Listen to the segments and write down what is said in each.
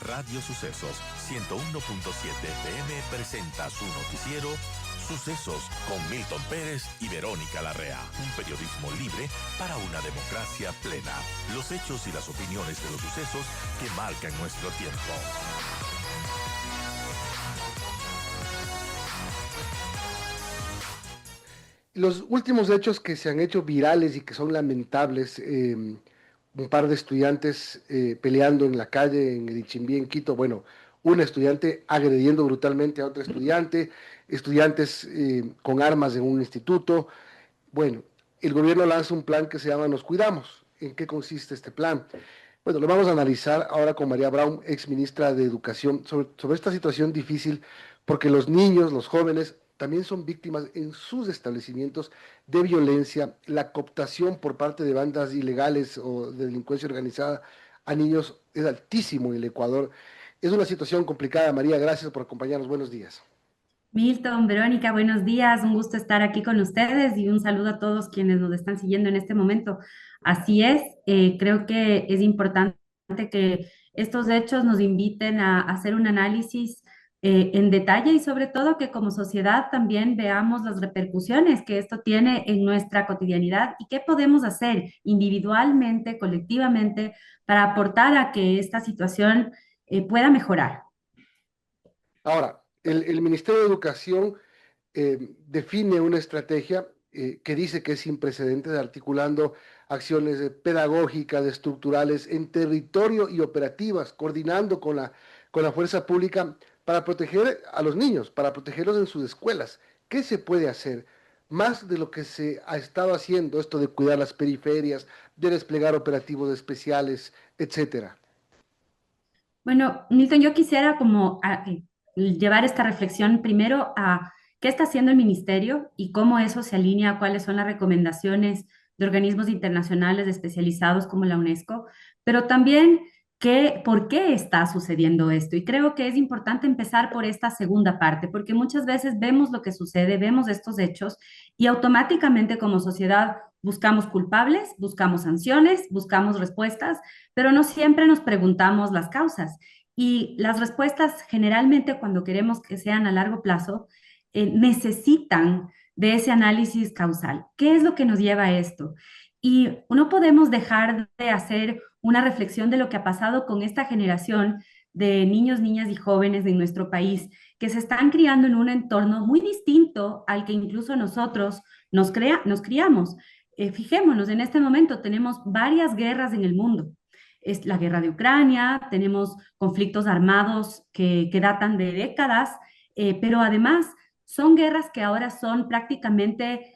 Radio Sucesos 101.7 FM presenta su noticiero Sucesos con Milton Pérez y Verónica Larrea. Un periodismo libre para una democracia plena. Los hechos y las opiniones de los sucesos que marcan nuestro tiempo. Los últimos hechos que se han hecho virales y que son lamentables, un par de estudiantes peleando en la calle en el Ichimbí, en Quito, bueno, una estudiante agrediendo brutalmente a otra estudiante, estudiantes con armas en un instituto. Bueno, el gobierno lanza un plan que se llama Nos Cuidamos. ¿En qué consiste este plan? Bueno, lo vamos a analizar ahora con María Braun, ex ministra de Educación, sobre esta situación difícil, porque los niños, los jóvenes, también son víctimas en sus establecimientos de violencia, la cooptación por parte de bandas ilegales o de delincuencia organizada a niños es altísimo en el Ecuador. Es una situación complicada. María, gracias por acompañarnos. Buenos días. Milton, Verónica, buenos días. Un gusto estar aquí con ustedes y un saludo a todos quienes nos están siguiendo en este momento. Así es, creo que es importante que estos hechos nos inviten a hacer un análisis en detalle y sobre todo que como sociedad también veamos las repercusiones que esto tiene en nuestra cotidianidad y qué podemos hacer individualmente, colectivamente, para aportar a que esta situación pueda mejorar. Ahora, el Ministerio de Educación define una estrategia que dice que es sin precedentes, articulando acciones pedagógicas, estructurales en territorio y operativas, coordinando con la fuerza pública para proteger a los niños, para protegerlos en sus escuelas. ¿Qué se puede hacer? Más de lo que se ha estado haciendo, esto de cuidar las periferias, de desplegar operativos especiales, etcétera. Bueno, Milton, yo quisiera llevar esta reflexión primero a qué está haciendo el ministerio y cómo eso se alinea a cuáles son las recomendaciones de organismos internacionales especializados como la UNESCO, pero también por qué está sucediendo esto. Y creo que es importante empezar por esta segunda parte, porque muchas veces vemos lo que sucede, vemos estos hechos y automáticamente como sociedad buscamos culpables, buscamos sanciones, buscamos respuestas, pero no siempre nos preguntamos las causas. Y las respuestas generalmente cuando queremos que sean a largo plazo necesitan de ese análisis causal. ¿Qué es lo que nos lleva a esto? Y no podemos dejar de hacer una reflexión de lo que ha pasado con esta generación de niños, niñas y jóvenes de nuestro país que se están criando en un entorno muy distinto al que incluso nosotros nos criamos. Fijémonos, en este momento tenemos varias guerras en el mundo. Es la guerra de Ucrania, tenemos conflictos armados que datan de décadas, pero además son guerras que ahora son prácticamente,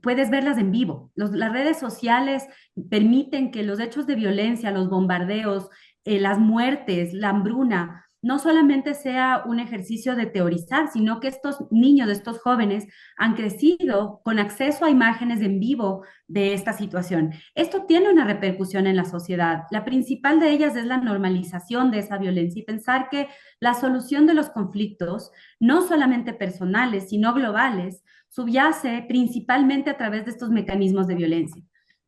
puedes verlas en vivo. Las redes sociales permiten que los hechos de violencia, los bombardeos, las muertes, la hambruna, no solamente sea un ejercicio de teorizar, sino que estos niños, estos jóvenes han crecido con acceso a imágenes en vivo de esta situación. Esto tiene una repercusión en la sociedad. La principal de ellas es la normalización de esa violencia y pensar que la solución de los conflictos, no solamente personales, sino globales, subyace principalmente a través de estos mecanismos de violencia.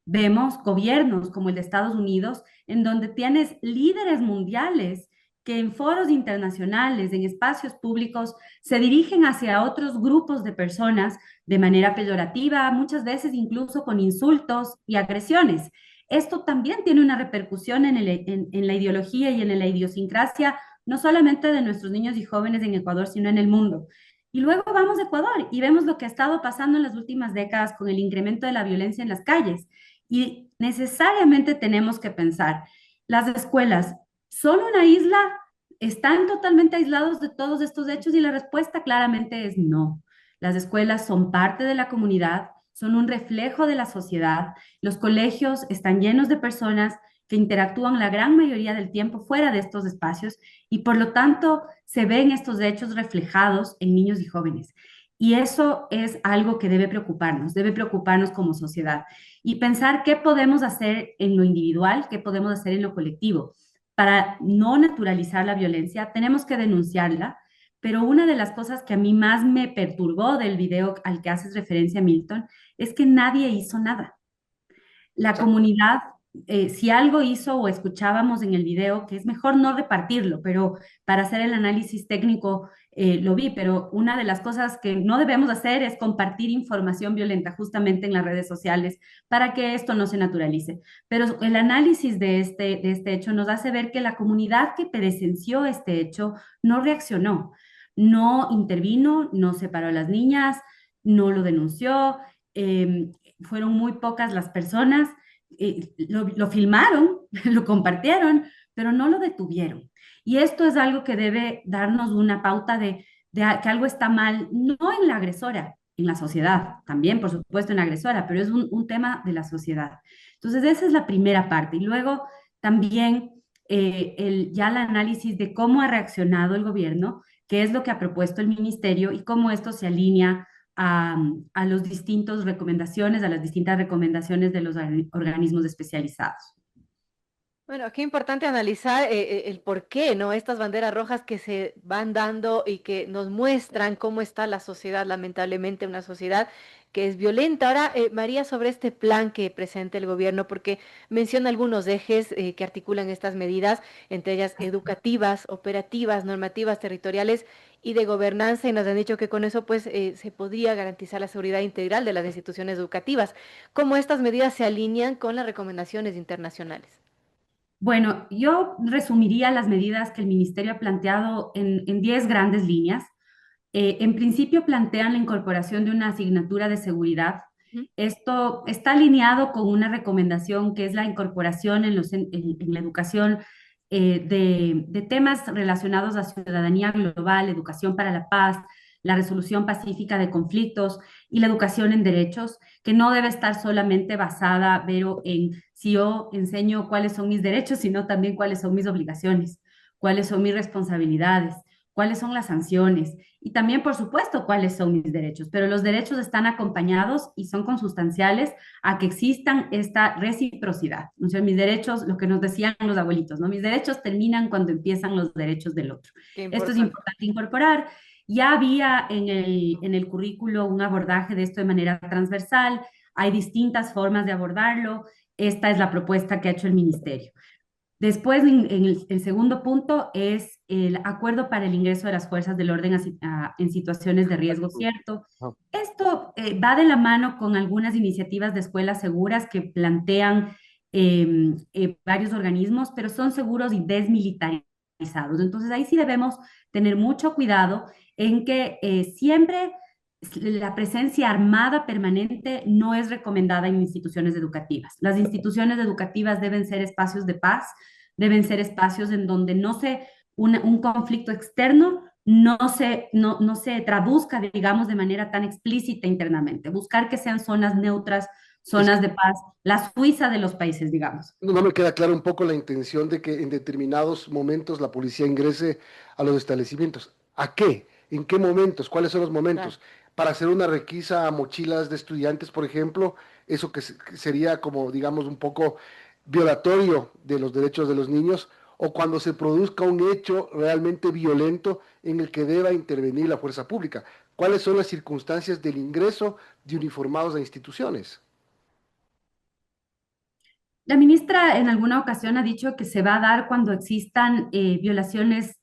Vemos gobiernos como el de Estados Unidos, en donde tienes líderes mundiales que en foros internacionales, en espacios públicos, se dirigen hacia otros grupos de personas de manera peyorativa, muchas veces incluso con insultos y agresiones. Esto también tiene una repercusión en la ideología y en la idiosincrasia, no solamente de nuestros niños y jóvenes en Ecuador, sino en el mundo. Y luego vamos a Ecuador y vemos lo que ha estado pasando en las últimas décadas con el incremento de la violencia en las calles. Y necesariamente tenemos que pensar, las escuelas son una isla, están totalmente aislados de todos estos hechos y la respuesta claramente es no. Las escuelas son parte de la comunidad, son un reflejo de la sociedad. Los colegios están llenos de personas que interactúan la gran mayoría del tiempo fuera de estos espacios y por lo tanto se ven estos hechos reflejados en niños y jóvenes. Y eso es algo que debe preocuparnos como sociedad y pensar qué podemos hacer en lo individual, qué podemos hacer en lo colectivo. Para no naturalizar la violencia, tenemos que denunciarla, pero una de las cosas que a mí más me perturbó del video al que haces referencia, Milton, es que nadie hizo nada. La comunidad si algo hizo o escuchábamos en el video, que es mejor no repartirlo, pero para hacer el análisis técnico lo vi, pero una de las cosas que no debemos hacer es compartir información violenta justamente en las redes sociales para que esto no se naturalice. Pero el análisis de este hecho nos hace ver que la comunidad que presenció este hecho no reaccionó, no intervino, no separó a las niñas, no lo denunció, fueron muy pocas las personas, lo filmaron, lo compartieron, pero no lo detuvieron. Y esto es algo que debe darnos una pauta de que algo está mal, no en la agresora, en la sociedad, también por supuesto en la agresora, pero es un tema de la sociedad. Entonces esa es la primera parte. Y luego también ya el análisis de cómo ha reaccionado el gobierno, qué es lo que ha propuesto el ministerio y cómo esto se alinea a los distintos recomendaciones, a las distintas recomendaciones de los organismos especializados. Bueno, qué importante analizar el por qué, ¿no? Estas banderas rojas que se van dando y que nos muestran cómo está la sociedad, lamentablemente una sociedad que es violenta. Ahora, María, sobre este plan que presenta el gobierno, porque menciona algunos ejes que articulan estas medidas, entre ellas educativas, operativas, normativas, territoriales y de gobernanza, y nos han dicho que con eso pues se podría garantizar la seguridad integral de las instituciones educativas. ¿Cómo estas medidas se alinean con las recomendaciones internacionales? Bueno, yo resumiría las medidas que el ministerio ha planteado en 10 grandes líneas. En principio plantean la incorporación de una asignatura de seguridad. Ujú. Esto está alineado con una recomendación que es la incorporación en la educación de temas relacionados a ciudadanía global, educación para la paz, la resolución pacífica de conflictos y la educación en derechos, que no debe estar solamente basada, Vero, en si yo enseño cuáles son mis derechos, sino también cuáles son mis obligaciones, cuáles son mis responsabilidades, cuáles son las sanciones y también, por supuesto, cuáles son mis derechos. Pero los derechos están acompañados y son consustanciales a que existan esta reciprocidad. O sea, mis derechos, lo que nos decían los abuelitos, ¿no? Mis derechos terminan cuando empiezan los derechos del otro. Qué Esto es importante. importante incorporar. Ya había en el currículo un abordaje de esto de manera transversal. Hay distintas formas de abordarlo. Esta es la propuesta que ha hecho el ministerio. Después, el segundo punto es el acuerdo para el ingreso de las fuerzas del orden en situaciones de riesgo cierto. Esto va de la mano con algunas iniciativas de escuelas seguras que plantean varios organismos, pero son seguros y desmilitarizados. Entonces, ahí sí debemos tener mucho cuidado en que siempre la presencia armada permanente no es recomendada en instituciones educativas. Las instituciones educativas deben ser espacios de paz, deben ser espacios en donde un conflicto externo no se traduzca, digamos, de manera tan explícita internamente. Buscar que sean zonas neutras, Es zonas de paz, la Suiza de los países, digamos. No me queda claro un poco la intención de que en determinados momentos la policía ingrese a los establecimientos. ¿A qué? ¿En qué momentos? ¿Cuáles son los Claro. momentos? Para hacer una requisa a mochilas de estudiantes, por ejemplo, eso que sería como, digamos, un poco violatorio de los derechos de los niños, o cuando se produzca un hecho realmente violento en el que deba intervenir la fuerza pública. ¿Cuáles son las circunstancias del ingreso de uniformados a instituciones? La ministra en alguna ocasión ha dicho que se va a dar cuando existan violaciones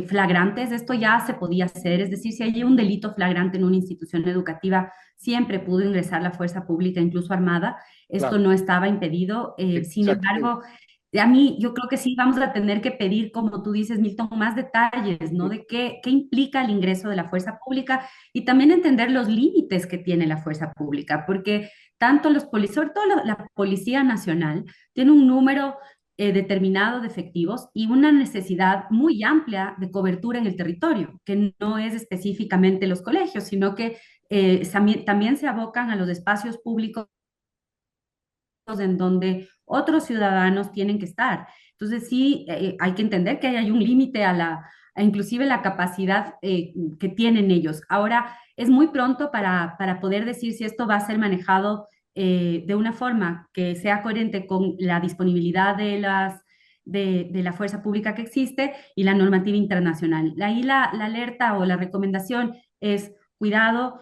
flagrantes. Esto ya se podía hacer, es decir, si hay un delito flagrante en una institución educativa, siempre pudo ingresar la fuerza pública, incluso armada. Esto Claro, no estaba impedido. Sin exacto. embargo, a mí yo creo que sí vamos a tener que pedir, como tú dices, Milton, más detalles, ¿no? De qué implica el ingreso de la fuerza pública y también entender los límites que tiene la fuerza pública, porque tanto los policías, sobre todo la Policía Nacional, tiene un número determinado de efectivos y una necesidad muy amplia de cobertura en el territorio, que no es específicamente los colegios, sino que también se abocan a los espacios públicos en donde otros ciudadanos tienen que estar. Entonces sí, hay que entender que hay un límite a inclusive la capacidad que tienen ellos. Ahora, es muy pronto para poder decir si esto va a ser manejado de una forma que sea coherente con la disponibilidad de la fuerza pública que existe y la normativa internacional. Ahí la alerta o la recomendación es cuidado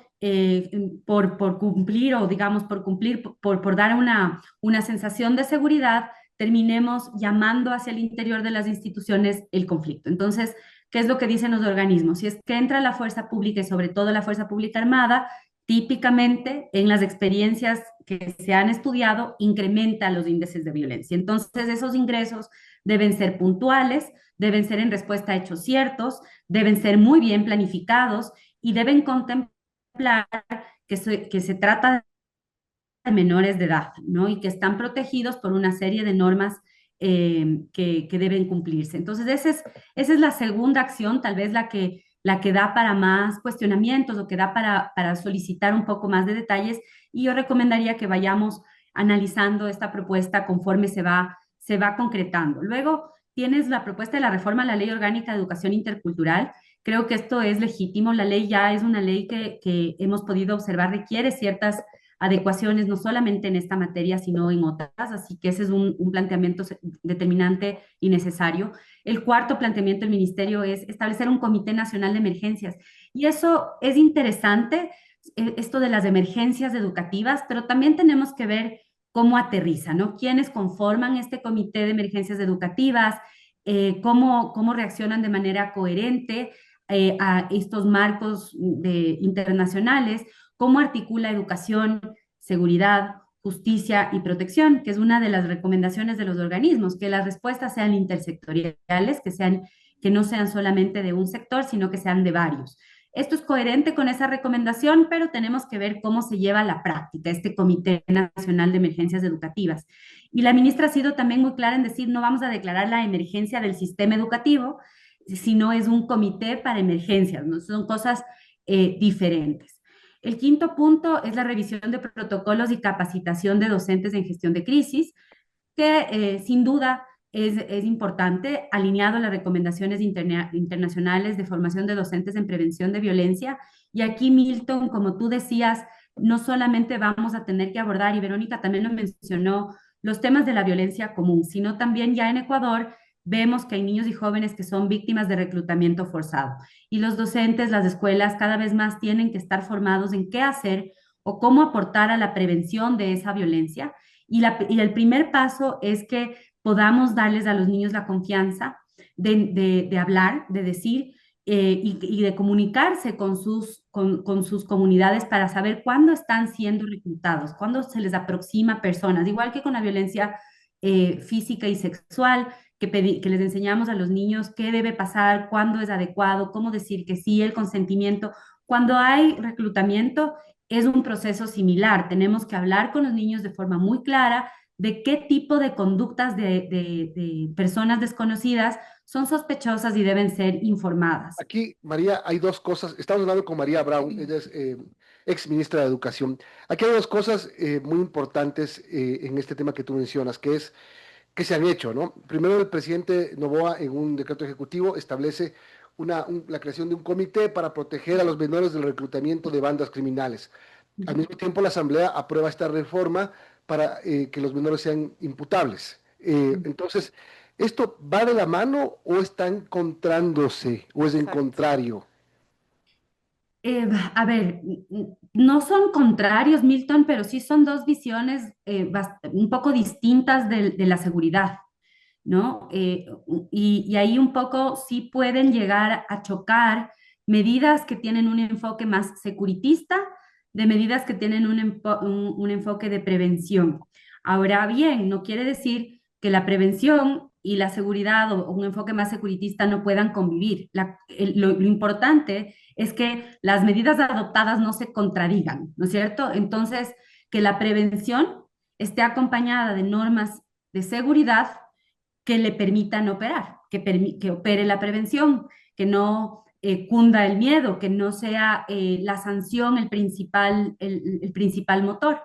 por cumplir o digamos por cumplir, por dar una sensación de seguridad, terminemos llamando hacia el interior de las instituciones el conflicto. Entonces, ¿qué es lo que dicen los organismos? Si es que entra la fuerza pública y sobre todo la fuerza pública armada, típicamente en las experiencias que se han estudiado, incrementa los índices de violencia. Entonces, esos ingresos deben ser puntuales, deben ser en respuesta a hechos ciertos, deben ser muy bien planificados y deben contemplar que se trata de menores de edad, ¿no? Y que están protegidos por una serie de normas que deben cumplirse. Entonces, esa es la segunda acción, tal vez la que da para más cuestionamientos o que da para solicitar un poco más de detalles. Y yo recomendaría que vayamos analizando esta propuesta conforme se va concretando. Luego tienes la propuesta de la reforma a la Ley Orgánica de Educación Intercultural. Creo que esto es legítimo. La ley ya es una ley que hemos podido observar requiere ciertas adecuaciones, no solamente en esta materia, sino en otras. Así que ese es un planteamiento determinante y necesario. El cuarto planteamiento del ministerio es establecer un Comité Nacional de Emergencias. Y eso es interesante, esto de las emergencias educativas, pero también tenemos que ver cómo aterriza, ¿no? ¿Quiénes conforman este Comité de Emergencias Educativas? Cómo reaccionan de manera coherente a estos marcos internacionales, cómo articula educación, seguridad, justicia y protección, que es una de las recomendaciones de los organismos, que las respuestas sean intersectoriales, que no sean solamente de un sector, sino que sean de varios. Esto es coherente con esa recomendación, pero tenemos que ver cómo se lleva a la práctica este Comité Nacional de Emergencias Educativas. Y la ministra ha sido también muy clara en decir, no vamos a declarar la emergencia del sistema educativo, sino es un comité para emergencias, ¿no? Son cosas diferentes. El quinto punto es la revisión de protocolos y capacitación de docentes en gestión de crisis, que sin duda es importante, alineado a las recomendaciones internacionales de formación de docentes en prevención de violencia. Y aquí, Milton, como tú decías, no solamente vamos a tener que abordar, y Verónica también lo mencionó, los temas de la violencia común, sino también ya en Ecuador vemos que hay niños y jóvenes que son víctimas de reclutamiento forzado. Y los docentes, las escuelas, cada vez más tienen que estar formados en qué hacer o cómo aportar a la prevención de esa violencia. Y el primer paso es que podamos darles a los niños la confianza de hablar, de decir y de comunicarse con sus comunidades para saber cuándo están siendo reclutados, cuándo se les aproxima personas, igual que con la violencia física y sexual, que les enseñamos a los niños qué debe pasar, cuándo es adecuado, cómo decir que sí, el consentimiento. Cuando hay reclutamiento, es un proceso similar. Tenemos que hablar con los niños de forma muy clara de qué tipo de conductas de personas desconocidas son sospechosas y deben ser informadas. Aquí, María, hay dos cosas. Estamos hablando con María Brown, ella es ex ministra de Educación. Aquí hay dos cosas muy importantes en este tema que tú mencionas, que se han hecho, ¿no? Primero, el presidente Noboa, en un decreto ejecutivo, establece la creación de un comité para proteger a los menores del reclutamiento de bandas criminales. Al mismo tiempo, la Asamblea aprueba esta reforma para que los menores sean imputables. Entonces, ¿esto va de la mano o está encontrándose o es en Exacto. contrario? A ver, no son contrarios, Milton, pero sí son dos visiones un poco distintas de la seguridad, ¿no? Y ahí un poco sí pueden llegar a chocar medidas que tienen un enfoque más securitista de medidas que tienen un enfoque de prevención. Ahora bien, no quiere decir que la prevención y la seguridad o un enfoque más securitista no puedan convivir. Lo importante es que las medidas adoptadas no se contradigan, ¿no es cierto? Entonces, que la prevención esté acompañada de normas de seguridad que le permitan operar, que opere la prevención, que no cunda el miedo, que no sea la sanción el principal motor.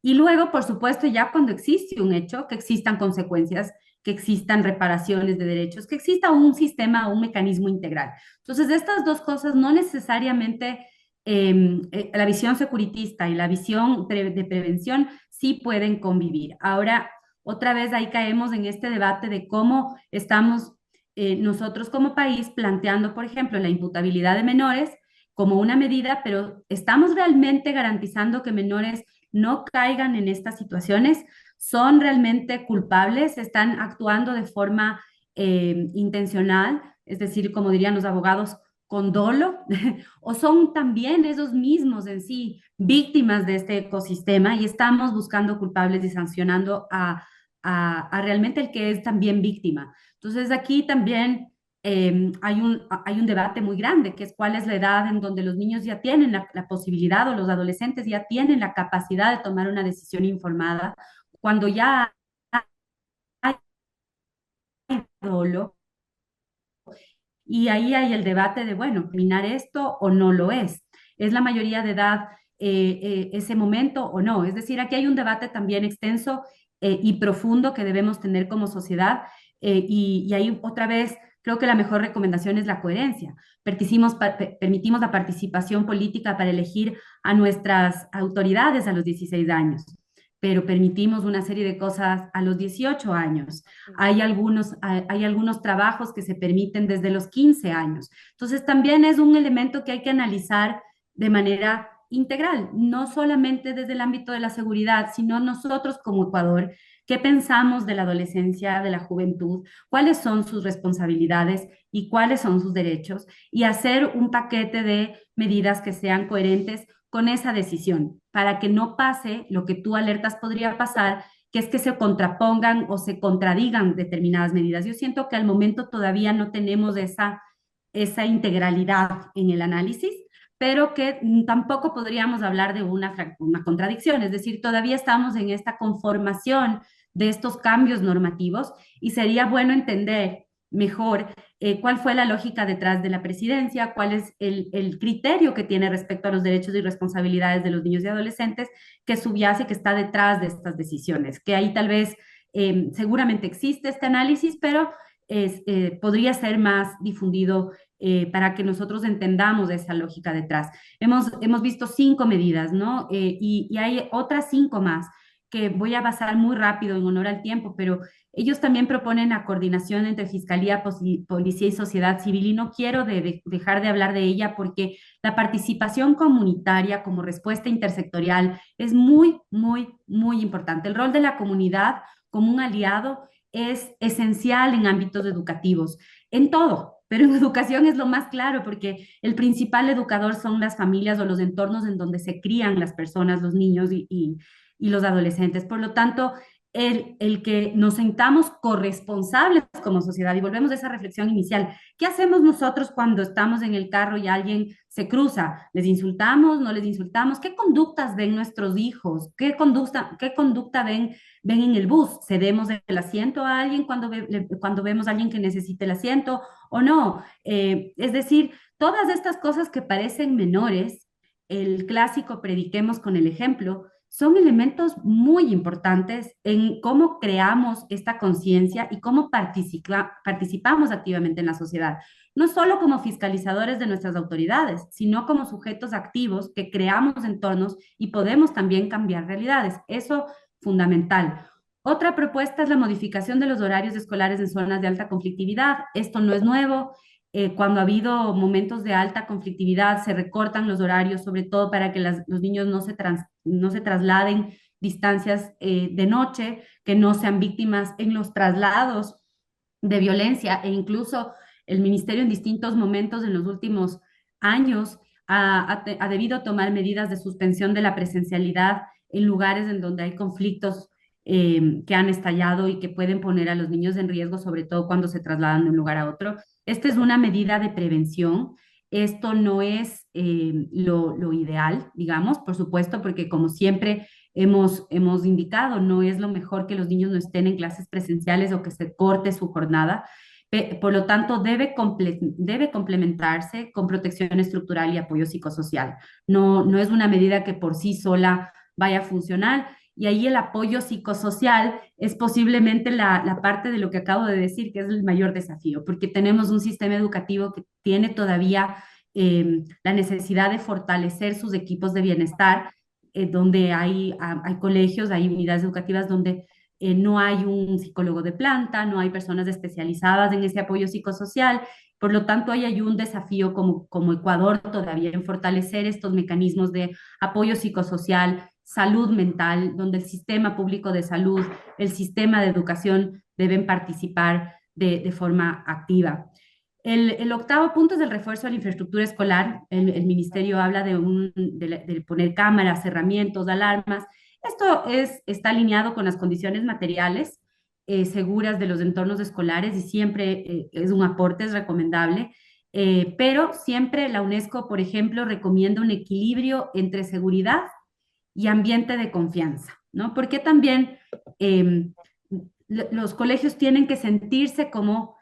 Y luego, por supuesto, ya cuando existe un hecho, que existan consecuencias, que existan reparaciones de derechos, que exista un sistema o un mecanismo integral. Entonces, estas dos cosas no necesariamente, la visión securitista y la visión de prevención sí pueden convivir. Ahora, otra vez ahí caemos en este debate de cómo estamos nosotros como país planteando, por ejemplo, la imputabilidad de menores como una medida, pero ¿estamos realmente garantizando que menores no caigan en estas situaciones? ¿Son realmente culpables? ¿Están actuando de forma intencional? Es decir, como dirían los abogados, con dolo, o son también esos mismos en sí víctimas de este ecosistema y estamos buscando culpables y sancionando a realmente el que es también víctima. Entonces aquí también hay un debate muy grande, que es cuál es la edad en donde los niños ya tienen la posibilidad o los adolescentes ya tienen la capacidad de tomar una decisión informada, cuando ya hay dolo. Y ahí hay el debate de, bueno, ¿eliminar esto o no lo es? ¿Es la mayoría de edad ese momento o no? Es decir, aquí hay un debate también extenso y profundo que debemos tener como sociedad y ahí otra vez creo que la mejor recomendación es la coherencia. Permitimos la participación política para elegir a nuestras autoridades a los 16 años, pero permitimos una serie de cosas a los 18 años. Hay algunos trabajos que se permiten desde los 15 años. Entonces, también es un elemento que hay que analizar de manera integral, no solamente desde el ámbito de la seguridad, sino nosotros como Ecuador, qué pensamos de la adolescencia, de la juventud, cuáles son sus responsabilidades y cuáles son sus derechos, y hacer un paquete de medidas que sean coherentes con esa decisión, para que no pase lo que tú alertas podría pasar, que es que se contrapongan o se contradigan determinadas medidas. Yo siento que al momento todavía no tenemos esa integralidad en el análisis, pero que tampoco podríamos hablar de una contradicción, es decir, todavía estamos en esta conformación de estos cambios normativos y sería bueno entender mejor cuál fue la lógica detrás de la presidencia, cuál es el criterio que tiene respecto a los derechos y responsabilidades de los niños y adolescentes que subyace, que está detrás de estas decisiones, que ahí tal vez seguramente existe este análisis, pero podría ser más difundido para que nosotros entendamos esa lógica detrás. Hemos visto 5 medidas, ¿no? Y hay otras 5 más que voy a basar muy rápido en honor al tiempo, pero ellos también proponen la coordinación entre Fiscalía, Policía y sociedad civil y no quiero dejar de hablar de ella porque la participación comunitaria como respuesta intersectorial es muy, muy, muy importante. El rol de la comunidad como un aliado es esencial en ámbitos educativos, en todo, pero en educación es lo más claro porque el principal educador son las familias o los entornos en donde se crían las personas, los niños y los adolescentes. Por lo tanto, el que nos sintamos corresponsables como sociedad y volvemos a esa reflexión inicial. ¿Qué hacemos nosotros cuando estamos en el carro y alguien se cruza? ¿Les insultamos? ¿No les insultamos? ¿Qué conductas ven nuestros hijos? Qué conducta ven en el bus? ¿Cedemos el asiento a alguien cuando vemos a alguien que necesite el asiento o no? Es decir, todas estas cosas que parecen menores, el clásico prediquemos con el ejemplo, son elementos muy importantes en cómo creamos esta conciencia y cómo participamos activamente en la sociedad, no solo como fiscalizadores de nuestras autoridades, sino como sujetos activos que creamos entornos y podemos también cambiar realidades. Eso fundamental. Otra propuesta es la modificación de los horarios escolares en zonas de alta conflictividad. Esto no es nuevo. Cuando ha habido momentos de alta conflictividad, se recortan los horarios, sobre todo para que los niños no se trasladen distancias de noche, que no sean víctimas en los traslados de violencia e incluso el ministerio en distintos momentos en los últimos años ha debido tomar medidas de suspensión de la presencialidad en lugares en donde hay conflictos que han estallado y que pueden poner a los niños en riesgo, sobre todo cuando se trasladan de un lugar a otro. Esta es una medida de prevención. Esto no es lo ideal, digamos, por supuesto, porque como siempre hemos indicado, no es lo mejor que los niños no estén en clases presenciales o que se corte su jornada. Por lo tanto, debe complementarse con protección estructural y apoyo psicosocial. No es una medida que por sí sola vaya a funcionar. Y ahí el apoyo psicosocial es posiblemente la parte de lo que acabo de decir, que es el mayor desafío, porque tenemos un sistema educativo que tiene todavía la necesidad de fortalecer sus equipos de bienestar, donde hay colegios, hay unidades educativas donde no hay un psicólogo de planta, no hay personas especializadas en ese apoyo psicosocial. Por lo tanto, ahí hay un desafío como Ecuador todavía en fortalecer estos mecanismos de apoyo psicosocial, salud mental, donde el sistema público de salud, el sistema de educación deben participar de forma activa. El octavo punto es el refuerzo de la infraestructura escolar. El ministerio habla de poner cámaras, herramientas, alarmas. Esto está alineado con las condiciones materiales seguras de los entornos escolares y siempre es un aporte, es recomendable. Pero siempre la UNESCO, por ejemplo, recomienda un equilibrio entre seguridad y ambiente de confianza, ¿no? Porque también eh, los colegios tienen que sentirse como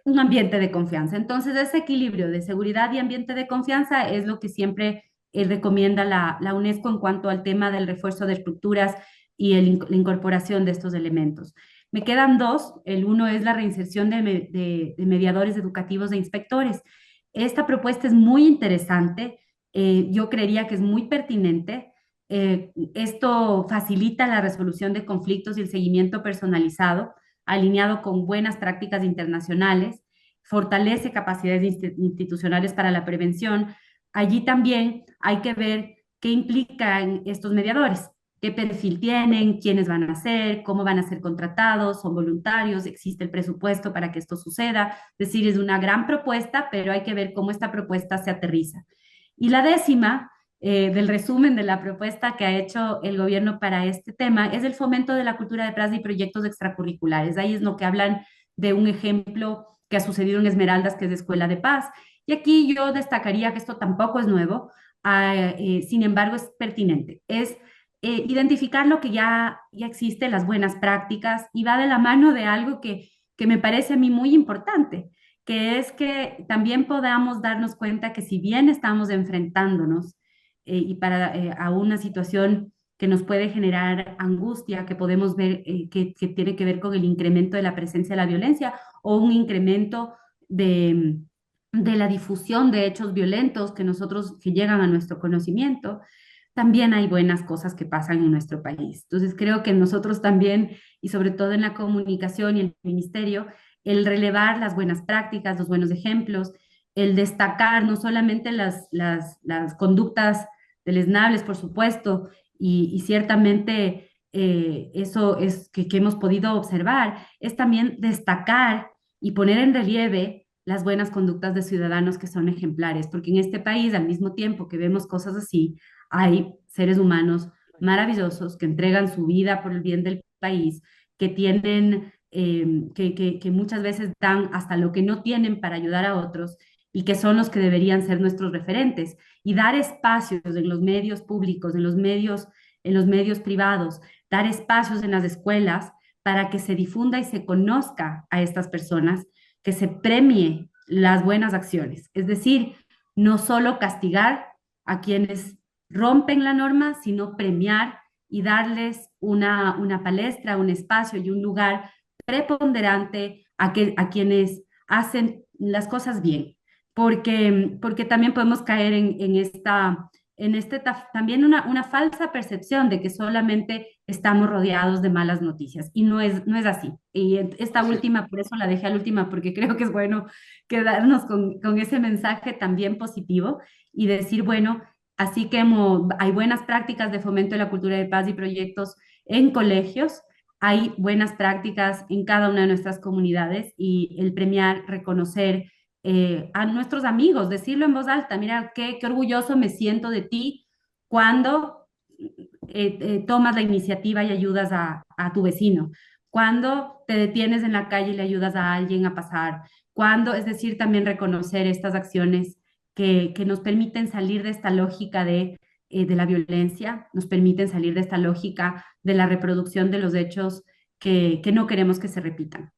un ambiente de confianza. Entonces, ese equilibrio de seguridad y ambiente de confianza es lo que siempre recomienda la UNESCO en cuanto al tema del refuerzo de estructuras y la incorporación de estos elementos. Me quedan dos. El uno es la reinserción de mediadores educativos e inspectores. Esta propuesta es muy interesante. Yo creería que es muy pertinente. Esto facilita la resolución de conflictos y el seguimiento personalizado, alineado con buenas prácticas internacionales, fortalece capacidades institucionales para la prevención. Allí también hay que ver qué implican estos mediadores, qué perfil tienen, quiénes van a ser, cómo van a ser contratados, son voluntarios, existe el presupuesto para que esto suceda. Es decir, es una gran propuesta, pero hay que ver cómo esta propuesta se aterriza. Y la décima del resumen de la propuesta que ha hecho el gobierno para este tema es el fomento de la cultura de paz y proyectos extracurriculares. Ahí es lo que hablan de un ejemplo que ha sucedido en Esmeraldas, que es de Escuela de Paz. Y aquí yo destacaría que esto tampoco es nuevo, sin embargo es pertinente. Es identificar lo que ya existe, las buenas prácticas, y va de la mano de algo que me parece a mí muy importante, que es que también podamos darnos cuenta que si bien estamos enfrentándonos a una situación que nos puede generar angustia, que podemos ver que tiene que ver con el incremento de la presencia de la violencia o un incremento de, de la difusión de hechos violentos que llegan a nuestro conocimiento, también hay buenas cosas que pasan en nuestro país. Entonces creo que nosotros también, y sobre todo en la comunicación y el ministerio, el relevar las buenas prácticas, los buenos ejemplos, el destacar no solamente las conductas deleznables, por supuesto, y ciertamente eso es que hemos podido observar, es también destacar y poner en relieve las buenas conductas de ciudadanos que son ejemplares, porque en este país, al mismo tiempo que vemos cosas así, hay seres humanos maravillosos que entregan su vida por el bien del país, que tienen, que muchas veces dan hasta lo que no tienen para ayudar a otros y que son los que deberían ser nuestros referentes. Y dar espacios en los medios públicos, en los medios privados, dar espacios en las escuelas para que se difunda y se conozca a estas personas, que se premie las buenas acciones. Es decir, no solo castigar a quienes rompen la norma, sino premiar y darles una palestra, un espacio y un lugar preponderante a quienes hacen las cosas bien, porque también podemos caer también una falsa percepción de que solamente estamos rodeados de malas noticias y no es así. Y esta Así es. última, por eso la dejé al última, porque creo que es bueno quedarnos con ese mensaje también positivo y decir, bueno, así que hay buenas prácticas de fomento de la cultura de paz y proyectos en colegios, hay buenas prácticas en cada una de nuestras comunidades y el premiar, reconocer a nuestros amigos, decirlo en voz alta, mira, qué orgulloso me siento de ti cuando tomas la iniciativa y ayudas a tu vecino, cuando te detienes en la calle y le ayudas a alguien a pasar, es decir, también reconocer estas acciones que nos permiten salir de esta lógica de la violencia, nos permiten salir de esta lógica de la reproducción de los hechos que no queremos que se repitan.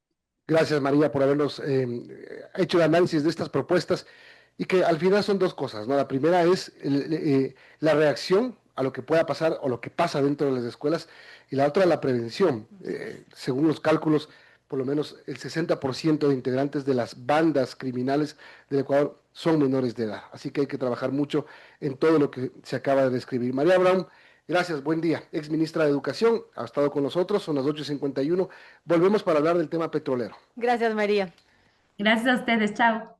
Gracias, María, por habernos hecho el análisis de estas propuestas y que al final son dos cosas, ¿no? La primera es la reacción a lo que pueda pasar o lo que pasa dentro de las escuelas y la otra la prevención. Según los cálculos, por lo menos el 60% de integrantes de las bandas criminales del Ecuador son menores de edad, así que hay que trabajar mucho en todo lo que se acaba de describir. María Brown, Gracias, buen día. Ex ministra de Educación, ha estado con nosotros, son las 8:51. Volvemos para hablar del tema petrolero. Gracias, María. Gracias a ustedes, chao.